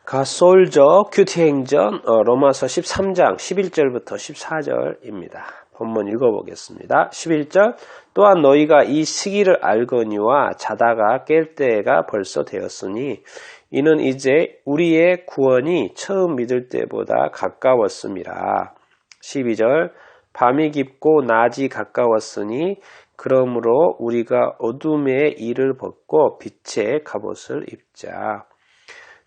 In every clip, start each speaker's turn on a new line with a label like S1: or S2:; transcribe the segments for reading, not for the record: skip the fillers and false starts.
S1: 가솔저 큐티행전 로마서 13장 11절부터 14절입니다. 본문 읽어보겠습니다. 11절 또한 너희가 이 시기를 알거니와 자다가 깰 때가 벌써 되었으니 이는 이제 우리의 구원이 처음 믿을 때보다 가까웠음이라. 12절 밤이 깊고 낮이 가까웠으니 그러므로 우리가 어둠의 일을 벗고 빛의 갑옷을 입자.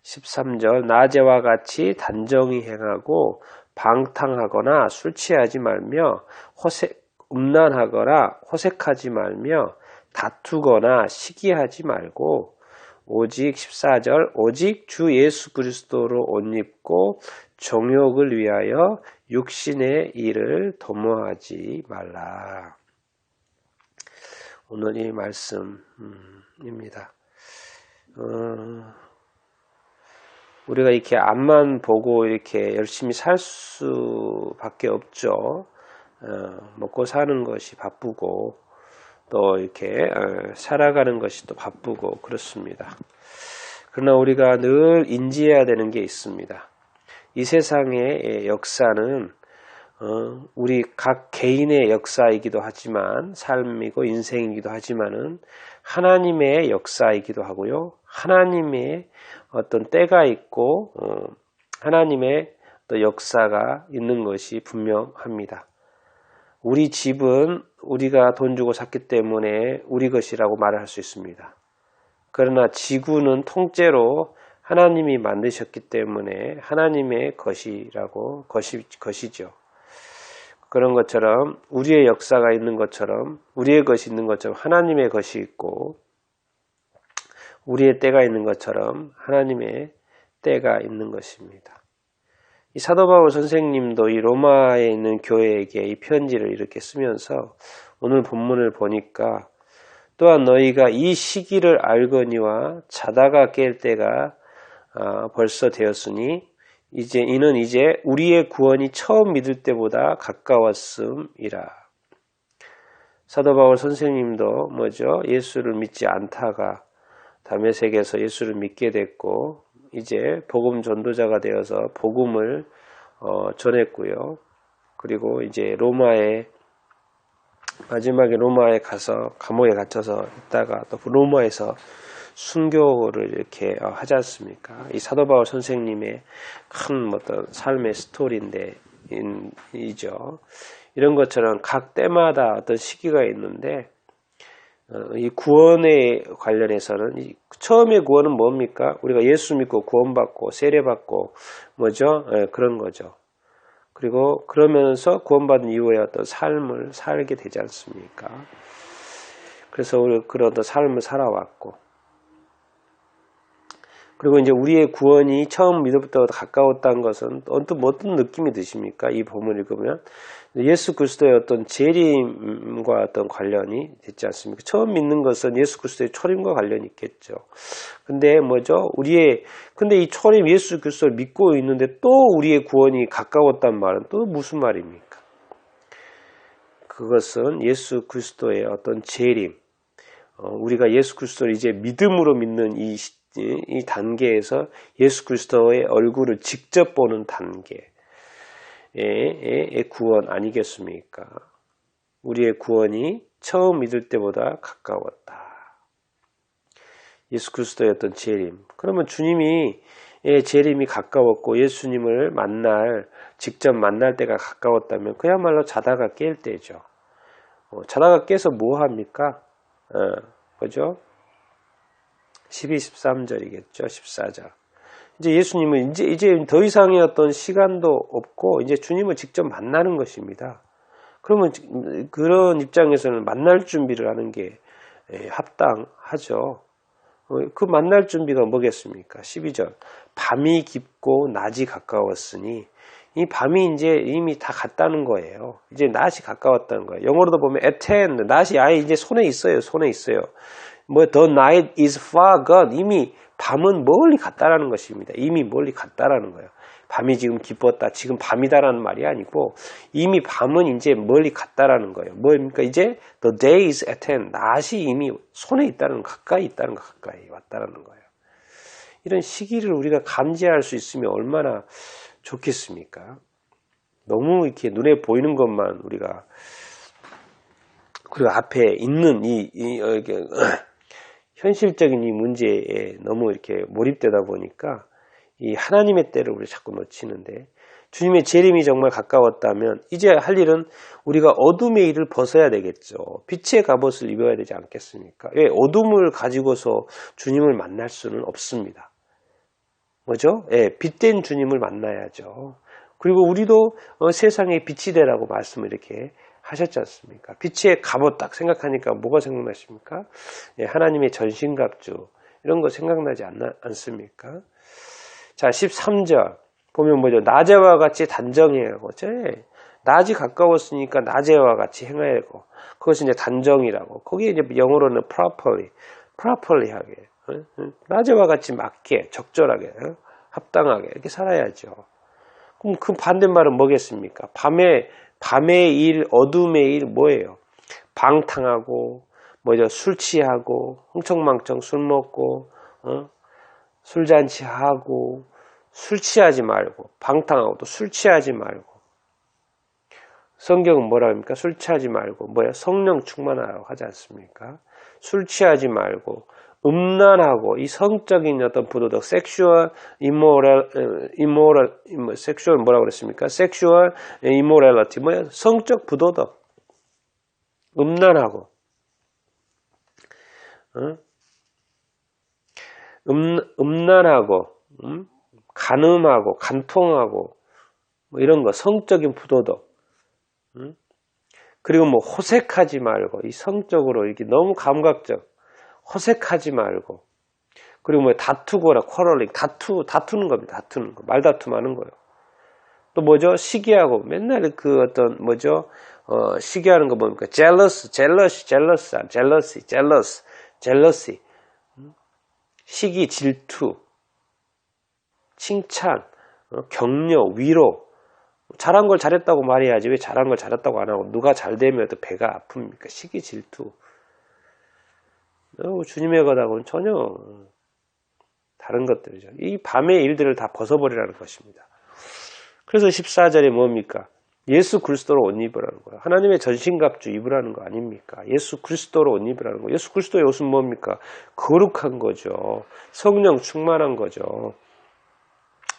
S1: 13절 낮에와 같이 단정히 행하고 방탕하거나 술 취하지 말며 음란하거나 호색하지 말며 다투거나 시기하지 말고 오직 14절 오직 주 예수 그리스도로 옷 입고 정욕을 위하여 육신의 일을 도모하지 말라. 오늘 이 말씀입니다. 우리가 이렇게 앞만 보고 이렇게 열심히 살 수밖에 없죠. 먹고 사는 것이 바쁘고 또 이렇게 살아가는 것이 또 바쁘고 그렇습니다. 그러나 우리가 늘 인지해야 되는 게 있습니다. 이 세상의 역사는 우리 각 개인의 역사이기도 하지만 삶이고 인생이기도 하지만은 하나님의 역사이기도 하고요. 하나님의 어떤 때가 있고 하나님의 또 역사가 있는 것이 분명합니다. 우리 집은 우리가 돈 주고 샀기 때문에 우리 것이라고 말을 할 수 있습니다. 그러나 지구는 통째로 하나님이 만드셨기 때문에 하나님의 것이죠. 그런 것처럼 우리의 역사가 있는 것처럼 우리의 것이 있는 것처럼 하나님의 것이 있고 우리의 때가 있는 것처럼 하나님의 때가 있는 것입니다. 이 사도 바울 선생님도 이 로마에 있는 교회에게 이 편지를 이렇게 쓰면서 오늘 본문을 보니까 또한 너희가 이 시기를 알거니와 자다가 깰 때가 벌써 되었으니 이는 이제 우리의 구원이 처음 믿을 때보다 가까웠음이라. 사도 바울 선생님도 예수를 믿지 않다가 다메섹에서 예수를 믿게 됐고 이제 복음 전도자가 되어서 복음을 전했고요. 그리고 이제 마지막에 로마에 가서 감옥에 갇혀서 있다가 또 로마에서 순교를 이렇게 하지 않습니까? 이 사도 바울 선생님의 큰 어떤 삶의 스토리인데이죠. 이런 것처럼 각 때마다 어떤 시기가 있는데 이 구원에 관련해서는 처음의 구원은 뭡니까? 우리가 예수 믿고 구원받고 세례받고 그런 거죠. 그리고 그러면서 구원받은 이후에 어떤 삶을 살게 되지 않습니까? 그래서 우리 그런 어떤 삶을 살아왔고 그리고 이제 우리의 구원이 처음 믿음부터 가까웠다는 것은 어떤 느낌이 드십니까? 이 본문을 읽으면 예수 그리스도의 어떤 재림과 어떤 관련이 됐지 않습니까? 처음 믿는 것은 예수 그리스도의 초림과 관련이 있겠죠. 근데 근데 이 초림 예수 그리스도를 믿고 있는데 또 우리의 구원이 가까웠단 말은 또 무슨 말입니까? 그것은 예수 그리스도의 어떤 재림, 우리가 예수 그리스도를 이제 믿음으로 믿는 이 단계에서 예수 그리스도의 얼굴을 직접 보는 단계의 구원 아니겠습니까? 우리의 구원이 처음 믿을 때보다 가까웠다. 예수 그리스도의 어떤 재림. 그러면 주님이 재림이 가까웠고 예수님을 직접 만날 때가 가까웠다면 그야말로 자다가 깰 때죠. 자다가 깨서 뭐 합니까? 그죠? 12, 13절이겠죠. 14절. 이제 예수님은 이제 더 이상의 어떤 시간도 없고 이제 주님을 직접 만나는 것입니다. 그러면 그런 입장에서는 만날 준비를 하는 게 합당하죠. 그 만날 준비가 뭐겠습니까? 12절. 밤이 깊고 낮이 가까웠으니 이 밤이 이제 이미 다 갔다는 거예요. 이제 낮이 가까웠다는 거예요. 영어로도 보면 attend, 낮이 아예 이제 손에 있어요. the night is far gone. 이미 밤은 멀리 갔다라는 것입니다. 이미 멀리 갔다라는 거예요. 밤이 지금 깊었다. 지금 밤이다라는 말이 아니고 이미 밤은 이제 멀리 갔다라는 거예요. 뭐입니까? 이제 the day is at hand. 낮이 이미 손에 있다는 거, 가까이 있다는 거, 가까이 왔다라는 거예요. 이런 시기를 우리가 감지할 수 있으면 얼마나 좋겠습니까? 너무 이렇게 눈에 보이는 것만 우리가 그리고 앞에 있는 이렇게 현실적인 이 문제에 너무 이렇게 몰입되다 보니까 이 하나님의 때를 우리 자꾸 놓치는데 주님의 재림이 정말 가까웠다면 이제 할 일은 우리가 어둠의 일을 벗어야 되겠죠. 빛의 갑옷을 입어야 되지 않겠습니까? 예, 어둠을 가지고서 주님을 만날 수는 없습니다. 뭐죠? 예, 빛된 주님을 만나야죠. 그리고 우리도 세상에 빛이 되라고 말씀을 이렇게 하셨지 않습니까? 빛의 갑옷 딱 생각하니까 뭐가 생각나십니까? 예, 하나님의 전신갑주 이런 거 생각나지 않습니까? 자, 13절 보면 뭐죠? 낮에와 같이 단정해야 하고, 낮이 가까웠으니까 낮에와 같이 행해야 하고, 그것이 이제 단정이라고. 거기에 이제 영어로는 properly 하게, 낮에와 같이 맞게, 적절하게, 합당하게 이렇게 살아야죠. 그럼 그 반대말은 뭐겠습니까? 밤의 일, 어둠의 일 뭐예요? 방탕하고, 뭐죠? 술 취하고, 흥청망청 술 먹고, 술잔치하고, 술 취하지 말고 방탕하고 또 술 취하지 말고 성경은 뭐라 합니까? 술 취하지 말고 뭐야? 성령 충만하라고 하지 않습니까? 술 취하지 말고 음란하고 이 성적인 어떤 부도덕 섹슈얼 섹슈얼 뭐라고 그랬습니까? 섹슈얼 이모랄리티 뭐야? 성적 부도덕 음란하고 음란하고 간음하고 간통하고 뭐 이런 거 성적인 부도덕 그리고 뭐 호색하지 말고 이 성적으로 이렇게 너무 감각적 호색하지 말고 그리고 뭐 다투고라 쿼럴링 다투는 겁니다. 다투는 거 말다툼하는 거예요. 또 뭐죠? 시기하고 맨날 그 어떤 뭐죠? 시기하는 거 뭡니까? jealousy 시기 질투 칭찬, 격려, 위로 잘한 걸 잘했다고 말해야지 왜 잘한 걸 잘했다고 안 하고 누가 잘 되면 또 배가 아픕니까? 시기 질투 주님의 것하고는 전혀 다른 것들이죠. 이 밤의 일들을 다 벗어버리라는 것입니다. 그래서 14절에 뭡니까? 예수 그리스도로 옷 입으라는 거예요. 하나님의 전신갑주 입으라는 거 아닙니까? 예수 그리스도로 옷 입으라는 거예요. 예수 그리스도의 옷은 뭡니까? 거룩한 거죠. 성령 충만한 거죠.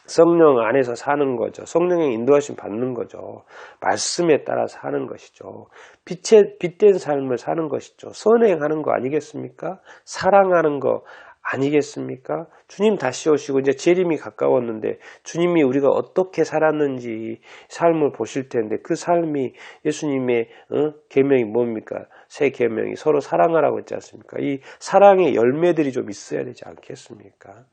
S1: 성령 안에서 사는 거죠. 성령의 인도하심 받는 거죠. 말씀에 따라 사는 것이죠. 빛된 삶을 사는 것이죠. 선행하는 거 아니겠습니까? 사랑하는 거 아니겠습니까? 주님 다시 오시고 이제 재림이 가까웠는데 주님이 우리가 어떻게 살았는지 삶을 보실 텐데 그 삶이 예수님의 계명이 뭡니까? 새 계명이 서로 사랑하라고 했지 않습니까? 이 사랑의 열매들이 좀 있어야 되지 않겠습니까?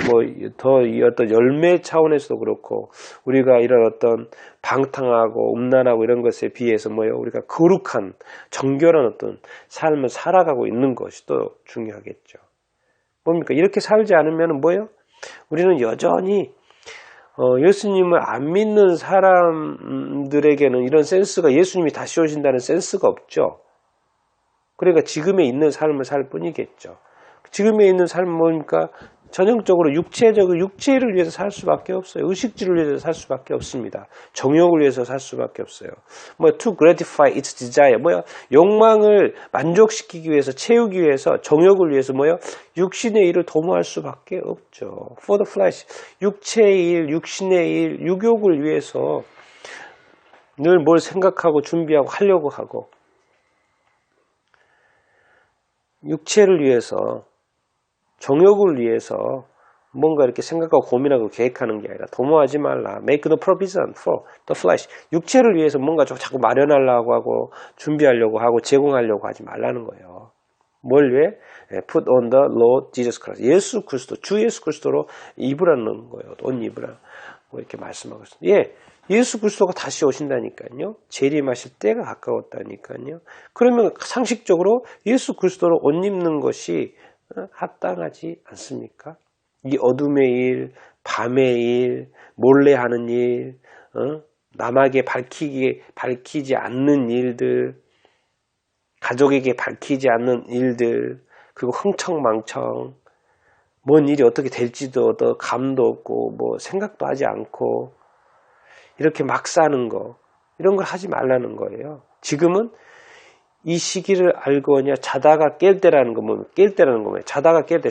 S1: 뭐 더 어떤 열매 차원에서도 그렇고 우리가 이런 어떤 방탕하고 음란하고 이런 것에 비해서 뭐요? 우리가 거룩한 정결한 어떤 삶을 살아가고 있는 것이 또 중요하겠죠. 뭡니까? 이렇게 살지 않으면 뭐예요? 우리는 여전히 예수님을 안 믿는 사람들에게는 이런 센스가 예수님이 다시 오신다는 센스가 없죠. 그러니까 지금에 있는 삶을 살 뿐이겠죠. 지금에 있는 삶은 뭡니까? 전형적으로 육체를 위해서 살 수밖에 없어요. 의식주를 위해서 살 수밖에 없습니다. 정욕을 위해서 살 수밖에 없어요. to gratify its desire. 욕망을 만족시키기 위해서, 채우기 위해서, 정욕을 위해서 육신의 일을 도모할 수밖에 없죠. For the flesh. 육체의 일, 육신의 일, 육욕을 위해서 늘 뭘 생각하고 준비하고 하려고 하고 육체를 위해서 정욕을 위해서 뭔가 이렇게 생각하고 고민하고 계획하는 게 아니라 도모하지 말라. Make no provision for the flesh. 육체를 위해서 뭔가 자꾸 마련하려고 하고 준비하려고 하고 제공하려고 하지 말라는 거예요. 뭘 위해? Put on the Lord Jesus Christ. 예수 그리스도, 주 예수 그리스도로 입으라는 거예요. 옷 입으라. 이렇게 말씀하고 있습니다. 예수 그리스도가 다시 오신다니까요. 재림하실 때가 가까웠다니까요. 그러면 상식적으로 예수 그리스도로 옷 입는 것이 합당하지 않습니까? 이 어둠의 일, 밤의 일, 몰래 하는 일, 남에게 밝히지 않는 일들, 가족에게 밝히지 않는 일들, 그리고 흥청망청, 뭔 일이 어떻게 될지도 감도 없고 뭐 생각도 하지 않고 이렇게 막 사는 거, 이런 걸 하지 말라는 거예요. 지금은 이 시기를 알고 그냥 자다가 깰 때라는 거, 뭐 깰 때라는 거예요. 자다가 깰 때,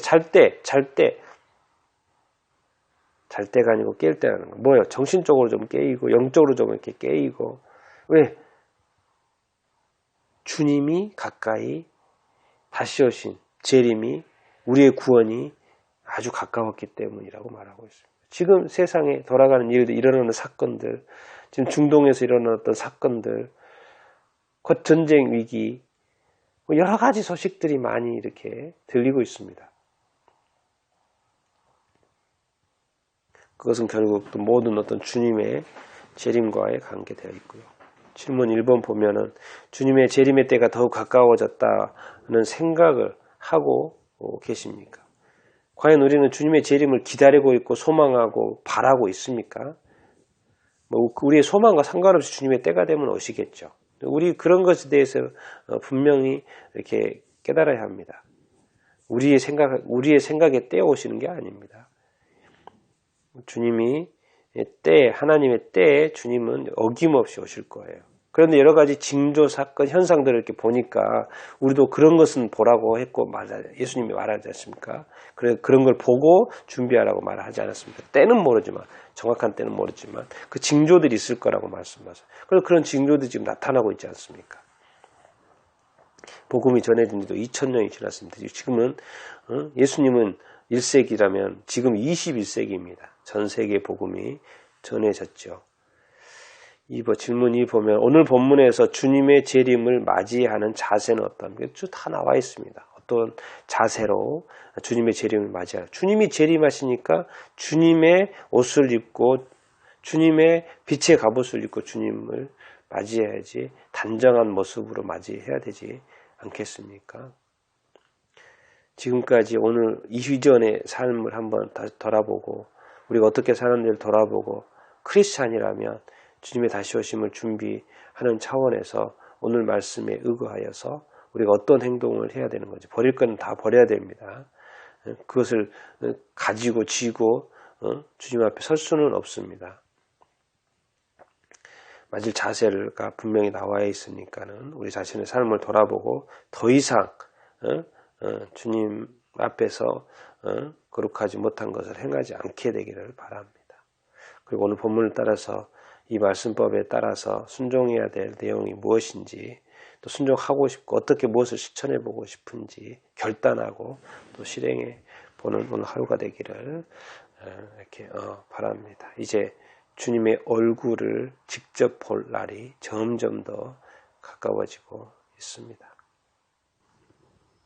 S1: 잘 때가 아니고 깰 때라는 거. 뭐예요? 정신적으로 좀 깨이고 영적으로 좀 이렇게 깨이고. 왜? 주님이 가까이 다시 오신 재림이, 우리의 구원이 아주 가까웠기 때문이라고 말하고 있습니다. 지금 세상에 돌아가는 일들, 일어나는 사건들, 지금 중동에서 일어났던 사건들, 곧 전쟁 위기, 여러 가지 소식들이 많이 이렇게 들리고 있습니다. 그것은 결국 또 모든 어떤 주님의 재림과의 관계되어 있고요. 질문 1번 보면은 주님의 재림의 때가 더욱 가까워졌다는 생각을 하고 계십니까? 과연 우리는 주님의 재림을 기다리고 있고 소망하고 바라고 있습니까? 우리의 소망과 상관없이 주님의 때가 되면 오시겠죠. 우리 그런 것에 대해서 분명히 이렇게 깨달아야 합니다. 우리의 생각에 떼어 오시는 게 아닙니다. 주님이 하나님의 때에 주님은 어김없이 오실 거예요. 그런데 여러 가지 징조, 사건, 현상들을 이렇게 보니까 우리도 그런 것은 보라고 했고 예수님이 말하지 않습니까? 그런 걸 보고 준비하라고 말하지 않았습니까? 때는 모르지만, 정확한 때는 모르지만 그 징조들이 있을 거라고 말씀하셨어요. 그래서 그런 징조들이 지금 나타나고 있지 않습니까? 복음이 전해진 지도 2000년이 지났습니다. 지금은 예수님은 1세기라면 지금 21세기입니다. 전 세계 복음이 전해졌죠. 질문 2 보면 오늘 본문에서 주님의 재림을 맞이하는 자세는 어떤 게 쭉 다 나와 있습니다. 어떤 자세로 주님의 재림을 맞이하라. 주님이 재림하시니까 주님의 옷을 입고 주님의 빛의 갑옷을 입고 주님을 맞이해야지 단정한 모습으로 맞이해야 되지 않겠습니까? 지금까지 오늘 이전의 삶을 한번 다시 돌아보고 우리가 어떻게 사는지를 돌아보고 크리스찬이라면 주님의 다시 오심을 준비하는 차원에서 오늘 말씀에 의거하여서 우리가 어떤 행동을 해야 되는 건지 버릴 건 다 버려야 됩니다. 그것을 가지고 쥐고 주님 앞에 설 수는 없습니다. 맞을 자세가 분명히 나와 있으니까는 우리 자신의 삶을 돌아보고 더 이상 주님 앞에서 거룩하지 못한 것을 행하지 않게 되기를 바랍니다. 그리고 오늘 본문을 따라서 이 말씀법에 따라서 순종해야 될 내용이 무엇인지 또 순종하고 싶고 어떻게 무엇을 실천해 보고 싶은지 결단하고 또 실행해 보는 오늘 하루가 되기를 이렇게 바랍니다. 이제 주님의 얼굴을 직접 볼 날이 점점 더 가까워지고 있습니다.